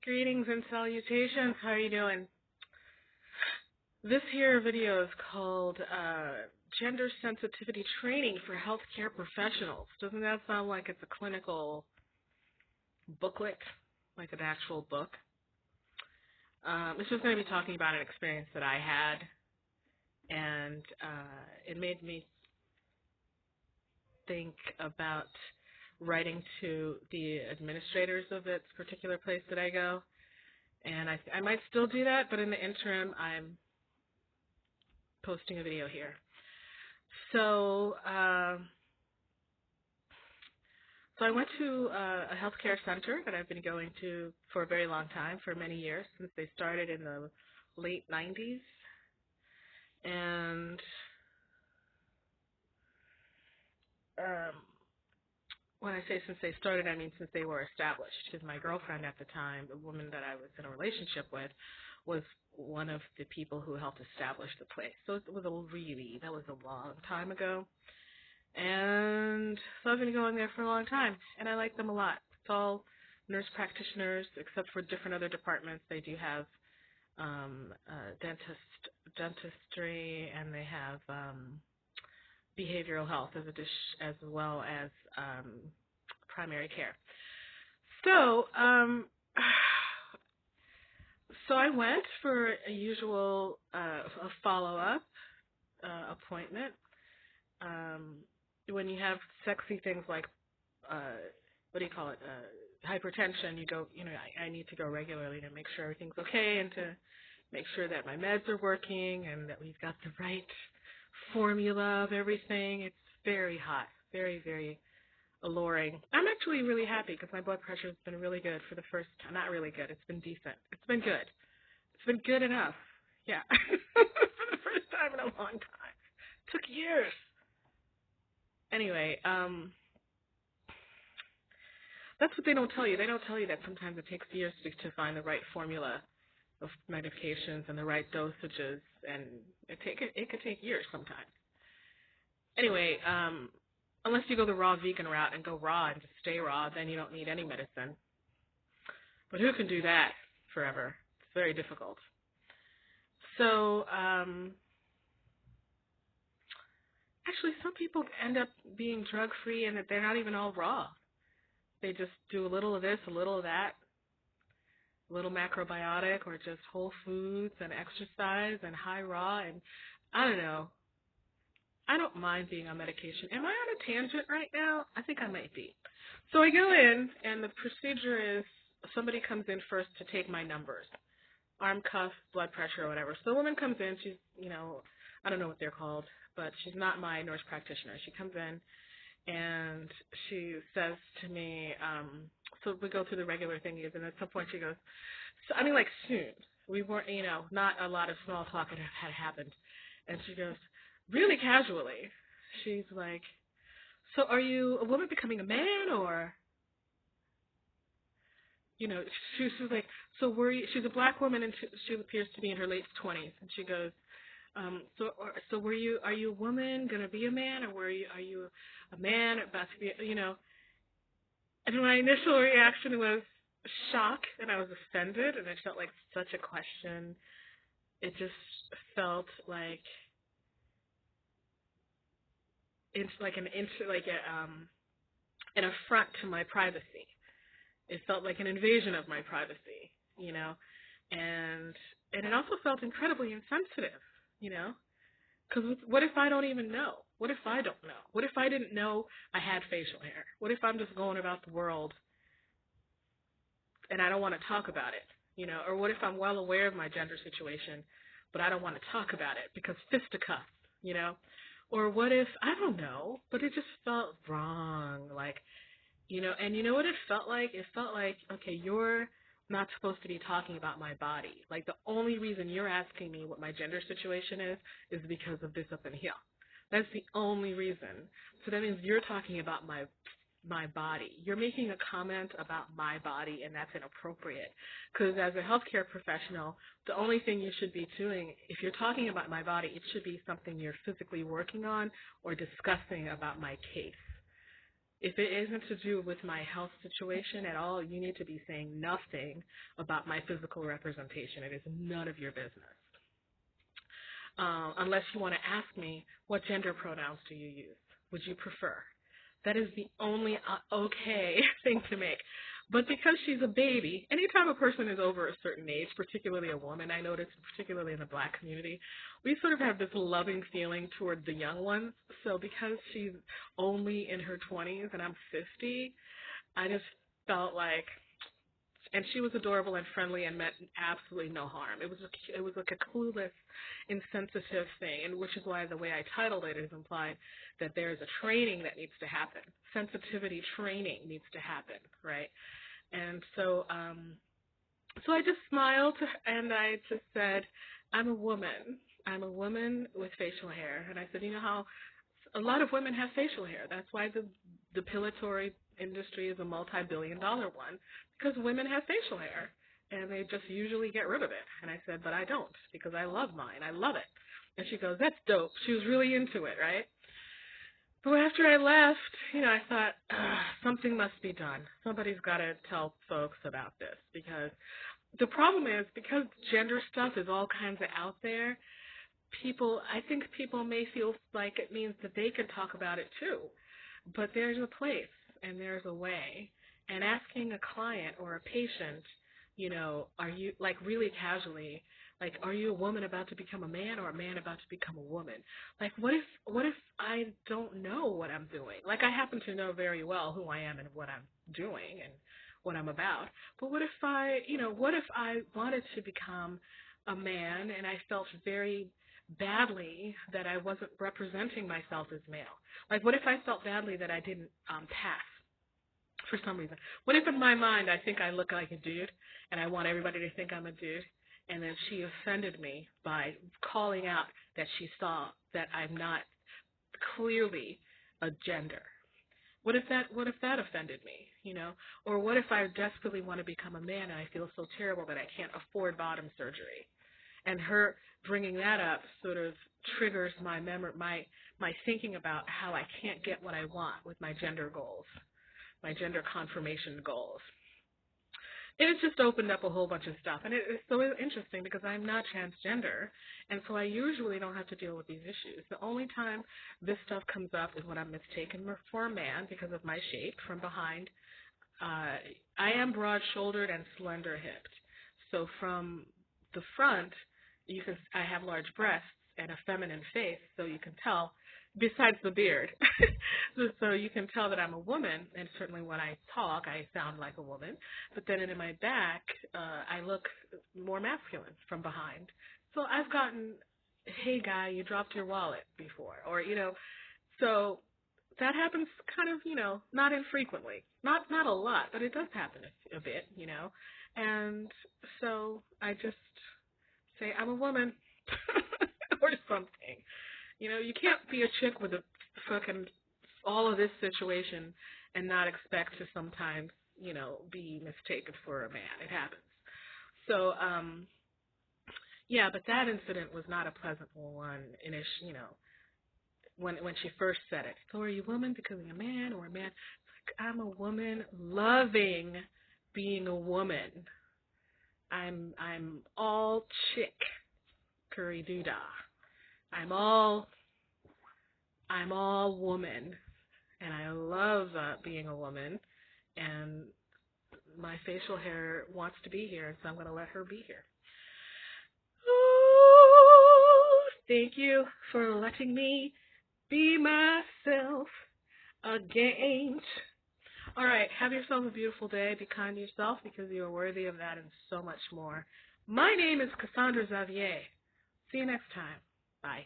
Greetings and salutations. How are you doing? This here video is called Gender Sensitivity Training for Healthcare Professionals. Doesn't that sound like it's a clinical booklet, like an actual book? It's just going to be talking about an experience that I had, and it made me think about writing to the administrators of this particular place that I go. And I might still do that, but in the interim, I'm posting a video here. So I went to a healthcare center that I've been going to for a very long time, for many years, since they started in the late 90s. And when I say since they started, I mean since they were established, because my girlfriend at the time, the woman that I was in a relationship with, was one of the people who helped establish the place. So it was that was a long time ago. And so I've been going there for a long time, and I like them a lot. It's all nurse practitioners, except for different other departments. They do have dentistry, and they have behavioral health as well as primary care. So I went for a usual a follow-up appointment. When you have sexy things like hypertension, you go. I need to go regularly to make sure everything's okay and to make sure that my meds are working and that we've got the right formula of everything. It's very hot, very, very alluring. I'm actually really happy because my blood pressure has been really good for the first time. Not really good. It's been decent. It's been good. It's been good enough. Yeah. For the first time in a long time. It took years. Anyway, that's what they don't tell you. They don't tell you that sometimes it takes years to find the right formula of medications and the right dosages, and it could take years sometimes. Anyway, unless you go the raw vegan route and go raw and just stay raw, then you don't need any medicine. But who can do that forever? It's very difficult. So, actually, some people end up being drug-free and that they're not even all raw. They just do a little of this, a little of that, a little macrobiotic, or just whole foods and exercise and high raw, and I don't know. I don't mind being on medication. Am I on a tangent right now? I think I might be. So I go in, and the procedure is somebody comes in first to take my numbers, arm cuff, blood pressure, or whatever. So the woman comes in. She's, I don't know what they're called, but she's not my nurse practitioner. She comes in, and she says to me, so we go through the regular thingies, and at some point she goes, soon. We weren't, not a lot of small talk had happened. And she goes, really casually, she's like, so are you a woman becoming a man, or, she was like, so were you, she's a black woman, and she appears to be in her late 20s, and she goes, so are you a woman going to be a man, or are you a man about to be, and my initial reaction was shock, and I was offended, and it felt like such a question. It just felt like it's like an affront to my privacy. It felt like an invasion of my privacy, and it also felt incredibly insensitive, because what if I don't even know? What if I don't know? What if I didn't know I had facial hair? What if I'm just going about the world and I don't want to talk about it, Or what if I'm well aware of my gender situation, but I don't want to talk about it because fisticuffs, Or what if, I don't know, but it just felt wrong, like, and you know what it felt like? It felt like, okay, you're not supposed to be talking about my body. Like, the only reason you're asking me what my gender situation is because of this up in here. That's the only reason. So that means you're talking about my body. You're making a comment about my body, and that's inappropriate. Because as a healthcare professional, the only thing you should be doing, if you're talking about my body, it should be something you're physically working on or discussing about my case. If it isn't to do with my health situation at all, you need to be saying nothing about my physical representation. It is none of your business. Unless you want to ask me, what gender pronouns do you use? Would you prefer? That is the only okay thing to make. But because she's a baby, anytime a person is over a certain age, particularly a woman, I notice, particularly in the black community, we sort of have this loving feeling toward the young ones. So because she's only in her 20s and I'm 50, I just felt like, and she was adorable and friendly and meant absolutely no harm. It was like a clueless, insensitive thing, and which is why the way I titled it is implied that there's a training that needs to happen. Sensitivity training needs to happen, right? And so I just smiled and I just said, I'm a woman. I'm a woman with facial hair. And I said, you know how a lot of women have facial hair. That's why the depilatory industry is a multi-billion-dollar one, because women have facial hair and they just usually get rid of it. And I said, but I don't, because I love mine. I love it. And she goes, that's dope. She was really into it, right? But after I left, I thought, something must be done. Somebody's got to tell folks about this, because the problem is, because gender stuff is all kinds of out there, I think people may feel like it means that they can talk about it too. But there's a place and there's a way. And asking a client or a patient, are you, like, really casually, like, are you a woman about to become a man or a man about to become a woman? Like, what if I don't know what I'm doing? Like, I happen to know very well who I am and what I'm doing and what I'm about. But what if I wanted to become a man and I felt very badly that I wasn't representing myself as male? Like, what if I felt badly that I didn't pass for some reason? What if in my mind I think I look like a dude and I want everybody to think I'm a dude, and then she offended me by calling out that she saw that I'm not clearly a gender? What if that offended me, Or what if I desperately want to become a man and I feel so terrible that I can't afford bottom surgery? And her bringing that up sort of triggers my thinking about how I can't get what I want with my gender goals, my gender confirmation goals. It has just opened up a whole bunch of stuff. And it's so interesting because I'm not transgender, and so I usually don't have to deal with these issues. The only time this stuff comes up is when I'm mistaken for a man because of my shape from behind. I am broad-shouldered and slender-hipped. So from the front, I have large breasts and a feminine face, so you can tell, besides the beard. So you can tell that I'm a woman, and certainly when I talk, I sound like a woman. But then in my back, I look more masculine from behind. So I've gotten, hey guy, you dropped your wallet before, or, so that happens kind of, not infrequently. Not a lot, but it does happen a bit, And so I just say, I'm a woman, or something. You can't be a chick with a fucking all of this situation and not expect to sometimes, be mistaken for a man. It happens. So, yeah, but that incident was not a pleasant one. When she first said it. So are you a woman becoming a man or a man? It's like, I'm a woman loving being a woman. I'm all chick, curry doodah. I'm all woman, and I love being a woman, and my facial hair wants to be here, so I'm going to let her be here. Ooh, thank you for letting me be myself again. All right, have yourself a beautiful day. Be kind to yourself because you are worthy of that and so much more. My name is Cassendre Xavier. See you next time. Bye.